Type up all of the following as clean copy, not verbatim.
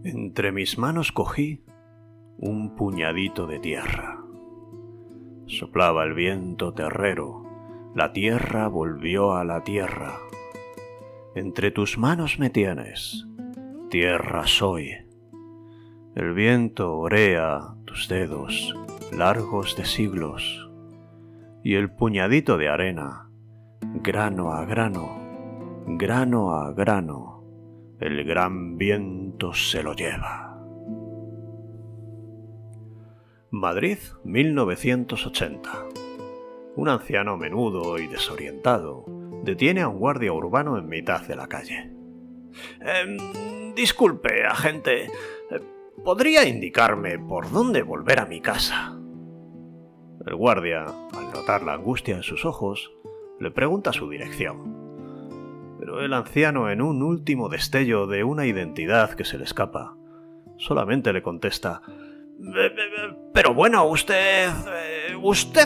Entre mis manos cogí un puñadito de tierra. Soplaba el viento terrero, la tierra volvió a la tierra. Entre tus manos me tienes, tierra soy. El viento orea tus dedos, largos de siglos, y el puñadito de arena, grano a grano, grano a grano, el gran viento se lo lleva. Madrid, 1980. Un anciano menudo y desorientado detiene a un guardia urbano en mitad de la calle. Disculpe, agente, ¿podría indicarme por dónde volver a mi casa? El guardia, al notar la angustia en sus ojos, le pregunta su dirección. Pero el anciano, en un último destello de una identidad que se le escapa, solamente le contesta: pero bueno, usted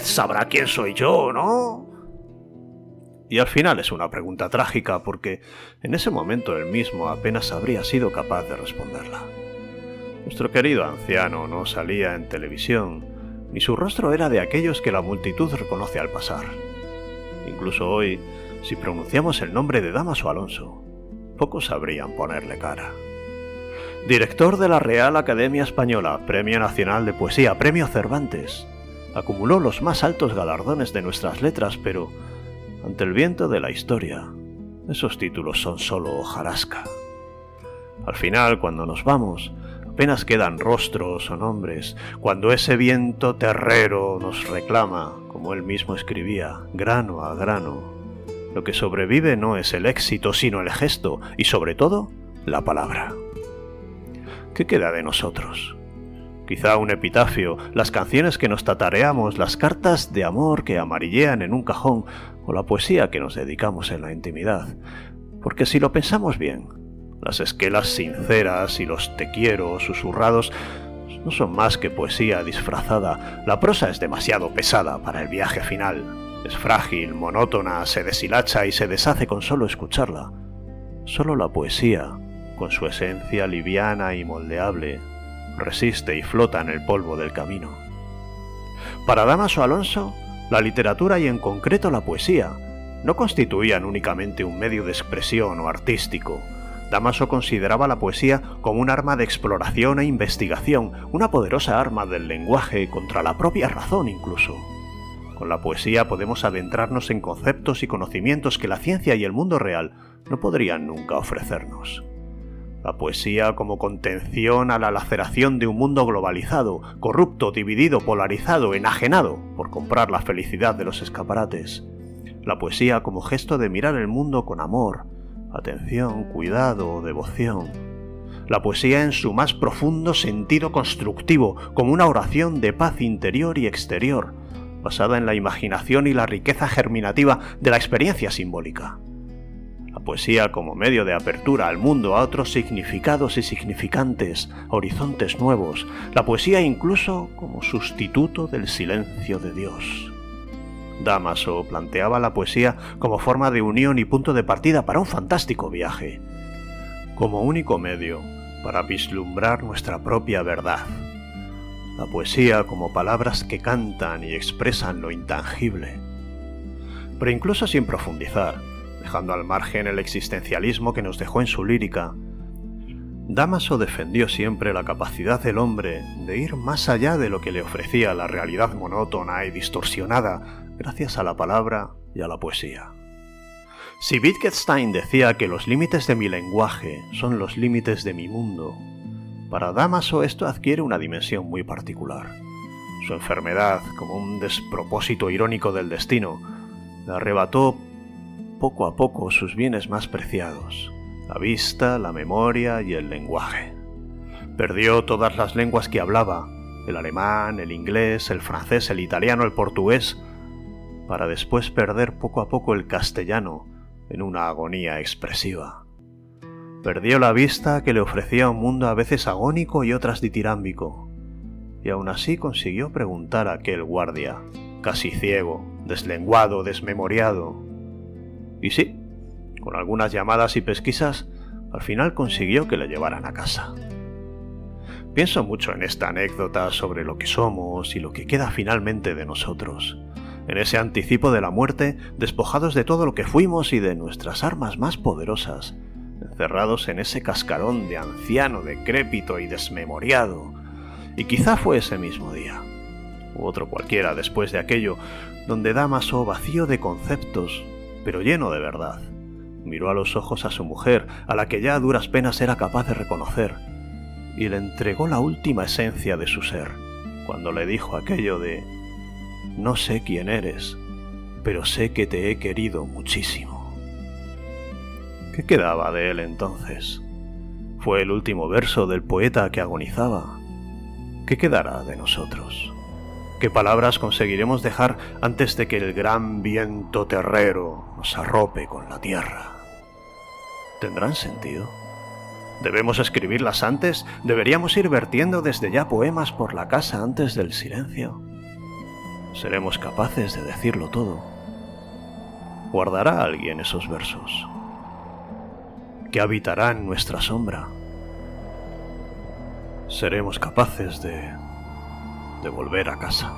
sabrá quién soy yo, ¿no? Y al final es una pregunta trágica porque en ese momento él mismo apenas habría sido capaz de responderla. Nuestro querido anciano no salía en televisión, ni su rostro era de aquellos que la multitud reconoce al pasar. Incluso hoy, si pronunciamos el nombre de Dámaso Alonso, pocos sabrían ponerle cara. Director de la Real Academia Española, Premio Nacional de Poesía, Premio Cervantes. Acumuló los más altos galardones de nuestras letras, pero ante el viento de la historia, esos títulos son solo hojarasca. Al final, cuando nos vamos, apenas quedan rostros o nombres, cuando ese viento terrero nos reclama, como él mismo escribía, grano a grano. Lo que sobrevive no es el éxito, sino el gesto, y sobre todo, la palabra. ¿Qué queda de nosotros? Quizá un epitafio, las canciones que nos tatareamos, las cartas de amor que amarillean en un cajón, o la poesía que nos dedicamos en la intimidad. Porque si lo pensamos bien, las esquelas sinceras y los te quiero susurrados no son más que poesía disfrazada. La prosa es demasiado pesada para el viaje final. Es frágil, monótona, se deshilacha y se deshace con solo escucharla. Solo la poesía, con su esencia liviana y moldeable, resiste y flota en el polvo del camino. Para Dámaso Alonso, la literatura y en concreto la poesía no constituían únicamente un medio de expresión o artístico. Dámaso consideraba la poesía como un arma de exploración e investigación, una poderosa arma del lenguaje contra la propia razón incluso. Con la poesía podemos adentrarnos en conceptos y conocimientos que la ciencia y el mundo real no podrían nunca ofrecernos. La poesía como contención a la laceración de un mundo globalizado, corrupto, dividido, polarizado, enajenado por comprar la felicidad de los escaparates. La poesía como gesto de mirar el mundo con amor, atención, cuidado, devoción. La poesía en su más profundo sentido constructivo, como una oración de paz interior y exterior, basada en la imaginación y la riqueza germinativa de la experiencia simbólica. La poesía como medio de apertura al mundo, a otros significados y significantes, a horizontes nuevos. La poesía incluso como sustituto del silencio de Dios. Dámaso planteaba la poesía como forma de unión y punto de partida para un fantástico viaje, como único medio para vislumbrar nuestra propia verdad. La poesía como palabras que cantan y expresan lo intangible. Pero incluso sin profundizar, dejando al margen el existencialismo que nos dejó en su lírica, Dámaso defendió siempre la capacidad del hombre de ir más allá de lo que le ofrecía la realidad monótona y distorsionada gracias a la palabra y a la poesía. Si Wittgenstein decía que los límites de mi lenguaje son los límites de mi mundo, para Dámaso esto adquiere una dimensión muy particular. Su enfermedad, como un despropósito irónico del destino, le arrebató poco a poco sus bienes más preciados, la vista, la memoria y el lenguaje. Perdió todas las lenguas que hablaba, el alemán, el inglés, el francés, el italiano, el portugués, para después perder poco a poco el castellano en una agonía expresiva. Perdió la vista que le ofrecía un mundo a veces agónico y otras ditirámbico, y aún así consiguió preguntar a aquel guardia, casi ciego, deslenguado, desmemoriado. Y sí, con algunas llamadas y pesquisas, al final consiguió que le llevaran a casa. Pienso mucho en esta anécdota sobre lo que somos y lo que queda finalmente de nosotros, en ese anticipo de la muerte, despojados de todo lo que fuimos y de nuestras armas más poderosas, encerrados en ese cascarón de anciano decrépito y desmemoriado. Y quizá fue ese mismo día, u otro cualquiera después de aquello, donde Dámaso, vacío de conceptos, pero lleno de verdad, miró a los ojos a su mujer, a la que ya a duras penas era capaz de reconocer, y le entregó la última esencia de su ser, cuando le dijo aquello de: «No sé quién eres, pero sé que te he querido muchísimo». ¿Qué quedaba de él entonces? Fue el último verso del poeta que agonizaba. ¿Qué quedará de nosotros? ¿Qué palabras conseguiremos dejar antes de que el gran viento terrero nos arrope con la tierra? ¿Tendrán sentido? ¿Debemos escribirlas antes? ¿Deberíamos ir vertiendo desde ya poemas por la casa antes del silencio? ¿Seremos capaces de decirlo todo? ¿Guardará alguien esos versos? ¿Qué habitará en nuestra sombra? ¿Seremos capaces de volver a casa?